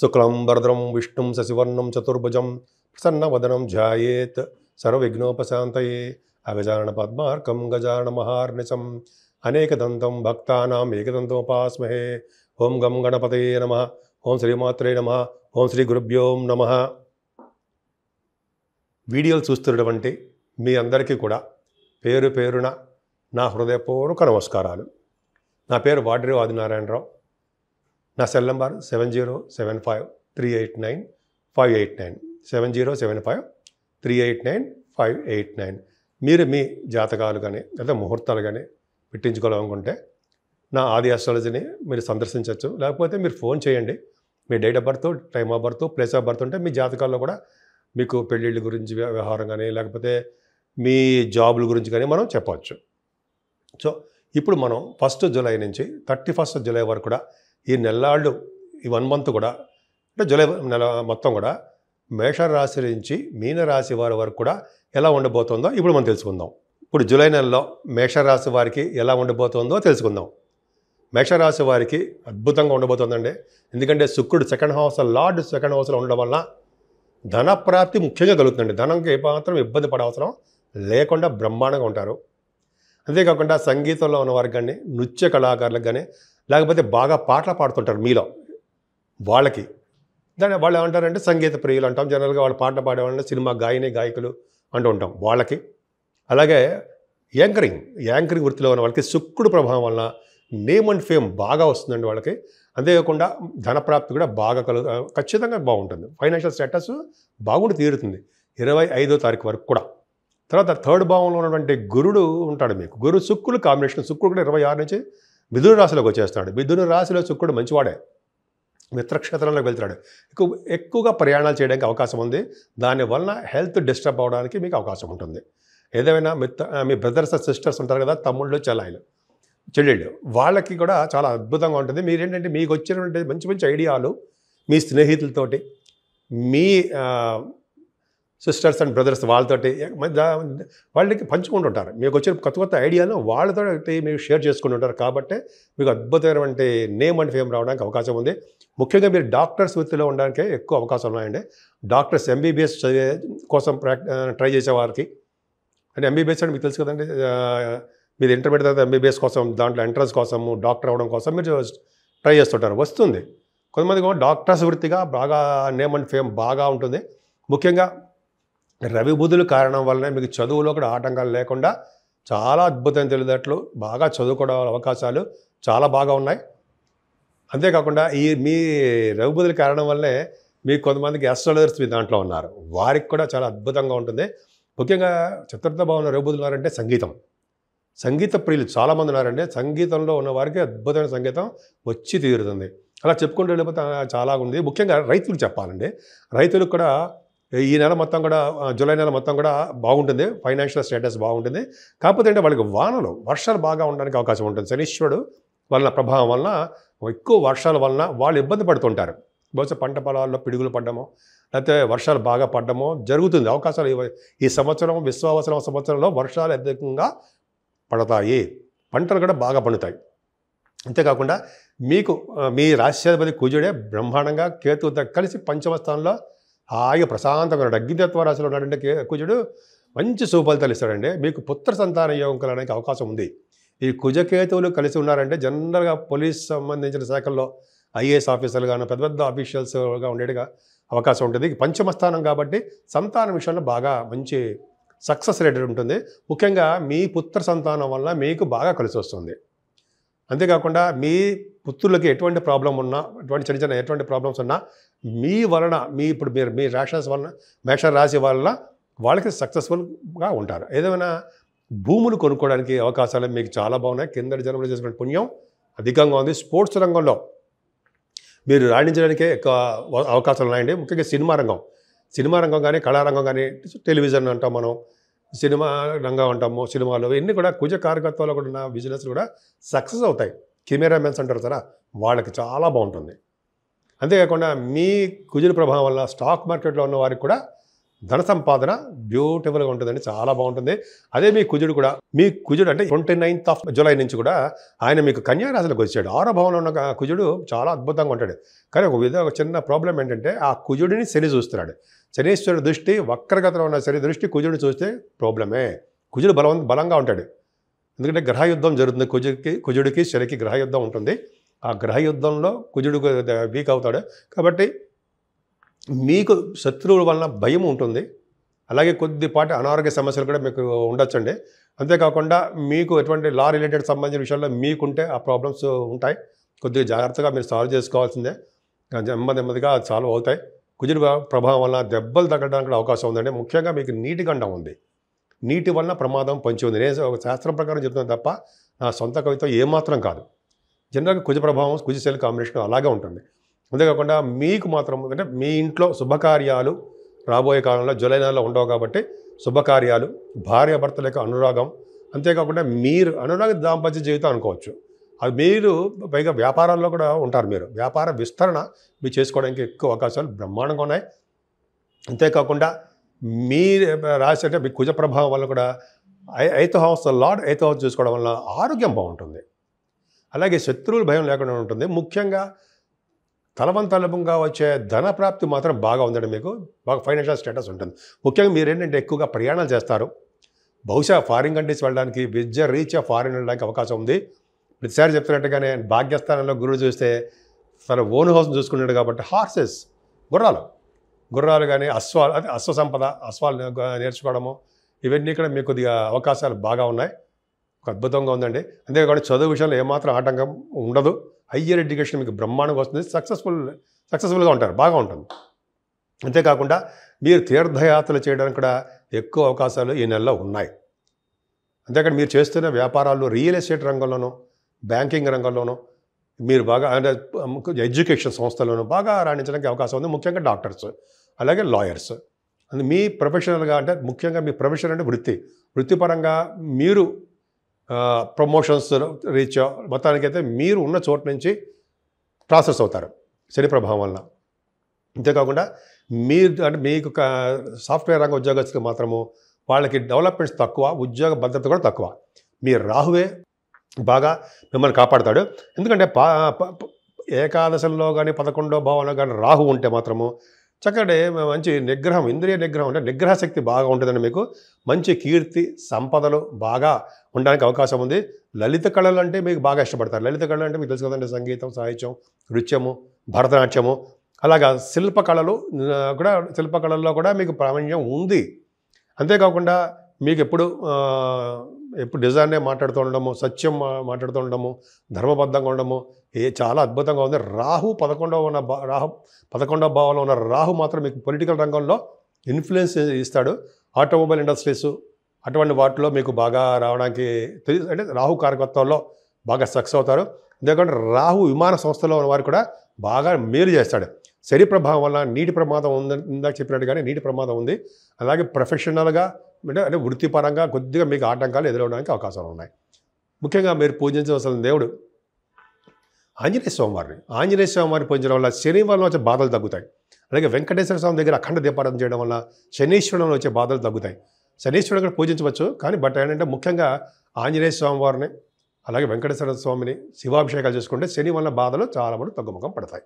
శుక్లాంబరధరం విష్ణుం శశివర్ణం చతుర్భుజం ప్రసన్నవదనం ధ్యాయేత్ సర్వవిఘ్నోపశాంతయే అగజానన పద్మార్కం గజానన మహార్నిశం అనేకదంతం భక్తానాం ఏకదంతముపాస్మహే. ఓం గం గణపతయే నమః. ఓం శ్రీమాత్రే నమః. ఓం శ్రీ గురుభ్యో నమః. వీడియోలు చూస్తున్నటువంటి మీ అందరికీ కూడా పేరు పేరున నా హృదయపూర్వక నమస్కారాలు. నా పేరు వాడ్రి ఆదినారాయణరావు. నా సెల్ నంబర్ 7075389589 7075389589. మీరు మీ జాతకాలు కానీ లేదా ముహూర్తాలు కానీ పెట్టించుకోవాలనుకుంటే నా ఆది ఆస్ట్రాలజీని మీరు సందర్శించవచ్చు. లేకపోతే మీరు ఫోన్ చేయండి. మీ date of birth, time of birth, place of birth ఉంటే మీ జాతకాల్లో కూడా మీకు పెళ్ళిళ్ళ గురించి వ్యవహారం కానీ లేకపోతే మీ జాబుల గురించి కానీ మనం చెప్పవచ్చు. సో ఇప్పుడు మనం 1 జూలై నుంచి 31 జూలై వరకు కూడా ఈ నెల్లాళ్ళు ఈ 1 మంత్ కూడా అంటే జూలై నెల మొత్తం కూడా మేషరాశి నుంచి మీనరాశి వారి వరకు కూడా ఎలా ఉండబోతుందో ఇప్పుడు మనం తెలుసుకుందాం. ఇప్పుడు జూలై నెలలో మేషరాశి వారికి ఎలా ఉండబోతుందో తెలుసుకుందాం. మేషరాశి వారికి అద్భుతంగా ఉండబోతుందండి. ఎందుకంటే శుక్రుడు సెకండ్ హౌస్లో ఉండడం వల్ల ధనప్రాప్తి ముఖ్యంగా కలుగుతుందండి. ధనంకి ఏమాత్రం ఇబ్బంది పడే అవసరం లేకుండా బ్రహ్మాండంగా ఉంటారు. అంతేకాకుండా సంగీతంలో ఉన్న వారికి కానీ నృత్య కళాకారులకు కానీ లేకపోతే బాగా పాటలు పాడుతుంటారు మీలో వాళ్ళకి దాన్ని వాళ్ళు ఏమంటారంటే సంగీత ప్రియులు అంటాం. జనరల్గా వాళ్ళు పాటలు పాడేవాళ్ళని సినిమా గాయకులు అంటూ ఉంటాం వాళ్ళకి. అలాగే యాంకరింగ్ వృత్తిలో ఉన్న వాళ్ళకి శుక్రుడు ప్రభావం వలన నేమ్ అండ్ ఫేమ్ బాగా వస్తుందండి వాళ్ళకి. అంతేకాకుండా ధనప్రాప్తి కూడా బాగా ఖచ్చితంగా బాగుంటుంది. ఫైనాన్షియల్ స్టేటస్ బాగుండి తీరుతుంది 25వ తారీఖు వరకు కూడా. తర్వాత థర్డ్ భావంలో ఉన్నటువంటి గురుడు ఉంటాడు మీకు. గురు శుక్రుడు కాంబినేషన్. శుక్రుడు కూడా 26 నుంచి మిథున రాశిలోకి వచ్చేస్తాడు. మిథున రాశిలో శుక్రుడు మంచివాడే, మిత్రక్షేత్రంలోకి వెళ్తాడు. ఎక్కువగా ప్రయాణాలు చేయడానికి అవకాశం ఉంది. దానివల్ల హెల్త్ డిస్టర్బ్ అవడానికి మీకు అవకాశం ఉంటుంది. ఏదైనా మీ బ్రదర్స్ సిస్టర్స్ ఉంటారు కదా, తమ్ముళ్ళు చెల్లెళ్ళు, వాళ్ళకి కూడా చాలా అద్భుతంగా ఉంటుంది. మీరేంటంటే మీకు వచ్చినటువంటి మంచి మంచి ఐడియాలు మీ స్నేహితులతోటి, మీ సిస్టర్స్ అండ్ బ్రదర్స్ వాళ్ళతోటి వాళ్ళకి పంచుకుంటుంటారు. మీకు వచ్చిన కొత్త ఐడియాలను వాళ్ళతో మీరు షేర్ చేసుకుంటుంటారు. కాబట్టి మీకు అద్భుతమైనటువంటి నేమ్ అండ్ ఫేమ్ రావడానికి అవకాశం ఉంది. ముఖ్యంగా మీరు డాక్టర్స్ వృత్తిలో ఉండడానికి ఎక్కువ అవకాశం ఉన్నాయండి. డాక్టర్స్ ఎంబీబీఎస్ చదివే కోసం ట్రై చేసేవారికి అంటే ఎంబీబీఎస్ అంటే మీకు తెలుసు కదండి. మీరు ఇంటర్మీడియట్ తర్వాత ఎంబీబీఎస్ కోసం దాంట్లో ఎంట్రన్స్ కోసము డాక్టర్ అవ్వడం కోసం మీరు ట్రై చేస్తుంటారు. వస్తుంది. కొంతమందికి డాక్టర్స్ వృత్తిగా బాగా నేమ్ అండ్ ఫేమ్ బాగా ఉంటుంది. ముఖ్యంగా రవి బుధుల కారణం వల్లనే మీకు చదువులో కూడా ఆటంకాలు లేకుండా చాలా అద్భుతమైన తెలివితేటలు బాగా చదువుకోవడం అవకాశాలు చాలా బాగా ఉన్నాయి. అంతేకాకుండా మీ రవి బుధుల కారణం వల్లనే మీకు కొంతమందికి ఆస్ట్రాలజర్స్ మీ దాంట్లో ఉన్నారు. వారికి కూడా చాలా అద్భుతంగా ఉంటుంది. ముఖ్యంగా చతుర్థ భావంలో రవి బుధులు ఉన్నారంటే సంగీత ప్రియులు చాలామంది ఉన్నారండి. సంగీతంలో ఉన్న వారికి అద్భుతమైన సంగీతం వచ్చి తీరుతుంది. అలా చెప్పుకుంటూ వెళ్ళిపోతే చాలా ఉంది. ముఖ్యంగా రైతులకు చెప్పాలండి. రైతులకు కూడా ఈ నెల మొత్తం కూడా జూలై నెల మొత్తం కూడా బాగుంటుంది. ఫైనాన్షియల్ స్టేటస్ బాగుంటుంది. కాకపోతే అంటే వాళ్ళకి వర్షాలు బాగా ఉండడానికి అవకాశం ఉంటుంది. శనీశ్వరుడు వలన ప్రభావం వలన ఎక్కువ వర్షాల వలన వాళ్ళు ఇబ్బంది పడుతుంటారు. బహుశా పంట పొలాల్లో పిడుగులు పడ్డమో లేకపోతే వర్షాలు బాగా పడ్డమో జరుగుతుంది. అవకాశాలు ఈ సంవత్సరం విశ్వావసరం సంవత్సరంలో వర్షాలు అధికంగా పడతాయి. పంటలు కూడా బాగా పండుతాయి. అంతేకాకుండా మీకు మీ రాశ్యాధిపతి కుజుడే బ్రహ్మాండంగా కేతువుతో కలిసి పంచమ స్థానంలో హాయిగా ప్రశాంతంగా ఉన్నాడు. అగ్నితత్వ రాశిలో ఉన్నాడంటే కుజుడు మంచి సుఫలితాలు ఇస్తాడండి. మీకు పుత్ర సంతాన యోగం కలగడానికి అవకాశం ఉంది. ఈ కుజకేతువులు కలిసి ఉన్నారంటే జనరల్గా పోలీస్ సంబంధించిన శాఖల్లో ఐఏఎస్ ఆఫీసర్లు కానీ పెద్ద పెద్ద ఆఫీషియల్స్గా ఉండేట్టుగా అవకాశం ఉంటుంది. పంచమ స్థానం కాబట్టి సంతానం విషయంలో బాగా మంచి సక్సెస్ రేట్ ఉంటుంది. ముఖ్యంగా మీ పుత్ర సంతానం వల్ల మీకు బాగా కలిసి వస్తుంది. అంతేకాకుండా మీ పుత్రులకి ఎటువంటి ప్రాబ్లం ఉన్నా ఎటువంటి ప్రాబ్లమ్స్ ఉన్నా మీ వలన ఇప్పుడు మీ మేషరాశి వలన వాళ్ళకి సక్సెస్ఫుల్గా ఉంటారు. ఏదైనా భూములు కొనుక్కోవడానికి అవకాశాలు మీకు చాలా బాగున్నాయి. కిందటి జన్మలో చేసుకునే పుణ్యం అధికంగా ఉంది. స్పోర్ట్స్ రంగంలో మీరు రాణించడానికే ఎక్కువ అవకాశాలు ఉన్నాయండి. ముఖ్యంగా సినిమా రంగం కానీ కళారంగం కానీ టెలివిజన్ అంటాం మనం, సినిమా రంగం అంటాము, సినిమాలు ఇవన్నీ కూడా కుజ కారకత్వాలు కూడా ఉన్న బిజినెస్ కూడా సక్సెస్ అవుతాయి. కెమెరామెన్స్ అంటారు కదా, వాళ్ళకి చాలా బాగుంటుంది. అంతేకాకుండా మీ కుజుల ప్రభావం వల్ల స్టాక్ మార్కెట్లో ఉన్న వారికి కూడా ధన సంపాదన బ్యూటిఫుల్గా ఉంటుందండి, చాలా బాగుంటుంది. అదే మీ కుజుడు కూడా, మీ కుజుడు అంటే 29th జూలై నుంచి కూడా ఆయన మీకు కన్యా రాశిలోకి వచ్చాడు. 6వ భావంలో ఉన్న కుజుడు చాలా అద్భుతంగా ఉంటాడు. కానీ ఒక చిన్న ప్రాబ్లం ఏంటంటే ఆ కుజుడిని శని చూస్తున్నాడు. శనీశ్వరుడు దృష్టి వక్రగతిలో ఉన్న శని దృష్టి కుజుడిని చూస్తే ప్రాబ్లమే. కుజుడు బలంగా ఉంటాడు, ఎందుకంటే గ్రహయుద్ధం జరుగుతుంది. కుజుడికి శనికి గ్రహయుద్ధం ఉంటుంది. ఆ గ్రహయుద్ధంలో కుజుడు వీక్ అవుతాడు. కాబట్టి మీకు శత్రువుల వలన భయం ఉంటుంది. అలాగే కొద్దిపాటి అనారోగ్య సమస్యలు కూడా మీకు ఉండొచ్చండి. అంతేకాకుండా మీకు ఎటువంటి లా రిలేటెడ్ సంబంధించిన విషయాల్లో మీకుంటే ఆ ప్రాబ్లమ్స్ ఉంటాయి. కొద్దిగా జాగ్రత్తగా మీరు సాల్వ్ చేసుకోవాల్సిందే. నెమ్మదిగా సాల్వ్ అవుతాయి. కుజుడు ప్రభావం వల్ల దెబ్బలు తగ్గడానికి కూడా అవకాశం ఉందండి. ముఖ్యంగా మీకు నీటి గండం ఉంది. నీటి వలన ప్రమాదం పొంచి ఉంది. నేను ఒక శాస్త్రం ప్రకారం చెప్తున్నాను తప్ప నా సొంత కవిత్వం ఏమాత్రం కాదు. జనరల్గా కుజ ప్రభావం కుజ శని కాంబినేషన్ అలాగే ఉంటుంది. అంతేకాకుండా మీకు మాత్రం అంటే మీ ఇంట్లో శుభకార్యాలు రాబోయే కాలంలో జూలై నెలలో ఉండవు కాబట్టి శుభకార్యాలు, భార్యాభర్తల యొక్క అనురాగం, అంతేకాకుండా మీరు అనురాగ దాంపత్య జీవితం అనుకోవచ్చు. అది మీరు పైగా వ్యాపారాల్లో కూడా ఉంటారు. మీరు వ్యాపార విస్తరణ మీరు చేసుకోవడానికి ఎక్కువ అవకాశాలు బ్రహ్మాండంగా ఉన్నాయి. అంతేకాకుండా మీ రాశి అంటే మీ కుజ ప్రభావం వల్ల కూడా 8th house lord 8th house చూసుకోవడం వల్ల ఆరోగ్యం బాగుంటుంది. అలాగే శత్రువుల భయం లేకుండా ఉంటుంది. ముఖ్యంగా తలవంతలభంగా వచ్చే ధన ప్రాప్తి మాత్రం బాగా ఉందండి. మీకు బాగా ఫైనాన్షియల్ స్టేటస్ ఉంటుంది. ముఖ్యంగా మీరేంటంటే ఎక్కువగా ప్రయాణాలు చేస్తారు. బహుశా ఫారిన్ కంట్రీస్ వెళ్ళడానికి విద్య రీత్యా ఫారిన్ వెళ్ళడానికి అవకాశం ఉంది. ప్రతిసారి చెప్తున్నట్టుగానే భాగ్యస్థానంలో గురుడు చూస్తే తన ఓన్ హౌస్ని చూసుకున్నాడు కాబట్టి హార్సెస్, గుర్రాలు కానీ అశ్వ సంపద, అశ్వాలు నేర్చుకోవడము, ఇవన్నీ కూడా మీకు కొద్దిగా అవకాశాలు బాగా ఉన్నాయి. ఒక అద్భుతంగా ఉందండి. అంతేకాకుండా చదువు విషయంలో ఏమాత్రం ఆటంకం ఉండదు. హయ్యర్ ఎడ్యుకేషన్ మీకు బ్రహ్మాండంగా వస్తుంది. సక్సెస్ఫుల్గా ఉంటారు, బాగా ఉంటుంది. అంతేకాకుండా మీరు తీర్థయాత్రలు చేయడానికి కూడా ఎక్కువ అవకాశాలు ఈ నెలలో ఉన్నాయి. అంతేకాకుండా మీరు చేస్తున్న వ్యాపారాల్లో రియల్ ఎస్టేట్ రంగంలోనూ, బ్యాంకింగ్ రంగంలోనూ మీరు బాగా అంటే ఎడ్యుకేషన్ సంస్థల్లోనూ బాగా రాణించడానికి అవకాశం ఉంది. ముఖ్యంగా డాక్టర్స్, అలాగే లాయర్స్. మీ ప్రొఫెషనల్గా అంటే ముఖ్యంగా మీ ప్రొఫెషన్ అంటే వృత్తిపరంగా మీరు ప్రమోషన్స్ రీచ్ మొత్తానికైతే మీరు ఉన్న చోటు నుంచి ట్రాన్స్ఫర్స్ అవుతారు శని ప్రభావం వలన. అంతేకాకుండా మీరు అంటే మీకు సాఫ్ట్వేర్ రంగ ఉద్యోగస్తులకు మాత్రము వాళ్ళకి డెవలప్మెంట్స్ తక్కువ, ఉద్యోగ భద్రత కూడా తక్కువ. మీ రాహువే బాగా మిమ్మల్ని కాపాడుతాడు. ఎందుకంటే ఏకాదశంలో కానీ 11వ భావంలో కానీ రాహు ఉంటే మాత్రము చక్కటి మంచి నిగ్రహం, ఇంద్రియ నిగ్రహం అంటే నిగ్రహశక్తి బాగా ఉంటుందండి. మీకు మంచి కీర్తి సంపదలు బాగా ఉండడానికి అవకాశం ఉంది. లలిత కళలు అంటే మీకు బాగా ఇష్టపడతారు. లలిత కళలు అంటే మీకు తెలుసు కదండి, సంగీతం, సాహిత్యం, నృత్యము, భరతనాట్యము, అలాగా శిల్పకళల్లో కూడా మీకు ప్రావీణ్యం ఉంది. అంతేకాకుండా మీకు ఎప్పుడు డిజైన్నే మాట్లాడుతూ ఉండడము, సత్యం మాట్లాడుతూ ఉండడము, ధర్మబద్ధంగా ఉండడము చాలా అద్భుతంగా ఉంది. రాహు 11వ భావంలో ఉన్న రాహు మాత్రం మీకు పొలిటికల్ రంగంలో ఇన్ఫ్లుయెన్స్ ఇస్తాడు. ఆటోమొబైల్ ఇండస్ట్రీస్ అటువంటి వాటిలో మీకు బాగా రావడానికి అంటే రాహు కారకత్వంలో బాగా సక్సెస్ అవుతారు. ఎందుకంటే రాహు విమాన సంస్థలో ఉన్న వారు కూడా బాగా మేలు చేస్తాడు. శని ప్రభావం వల్ల నీటి ప్రమాదం ఉందని ఇందాక చెప్పినట్టుగానే నీటి ప్రమాదం ఉంది. అలాగే ప్రొఫెషనల్గా అంటే వృత్తిపరంగా కొద్దిగా మీకు ఆటంకాలు ఎదురవడానికి అవకాశాలు ఉన్నాయి. ముఖ్యంగా మీరు పూజించవలసిన దేవుడు ఆంజనేయ స్వామివారిని పూజించడం వల్ల శని వల్ల వచ్చే బాధలు తగ్గుతాయి. అలాగే వెంకటేశ్వర స్వామి దగ్గర అఖండ దీపారాధన చేయడం వల్ల శనీశ్వరంలో వచ్చే బాధలు తగ్గుతాయి. శనీశ్వరుడు కూడా పూజించవచ్చు, కానీ బట్ ఏంటంటే ముఖ్యంగా ఆంజనేయ స్వామివారిని అలాగే వెంకటేశ్వర స్వామిని శివాభిషేకాలు చేసుకుంటే శని వల్ల బాధలు చాలా తగ్గుముఖం పడతాయి.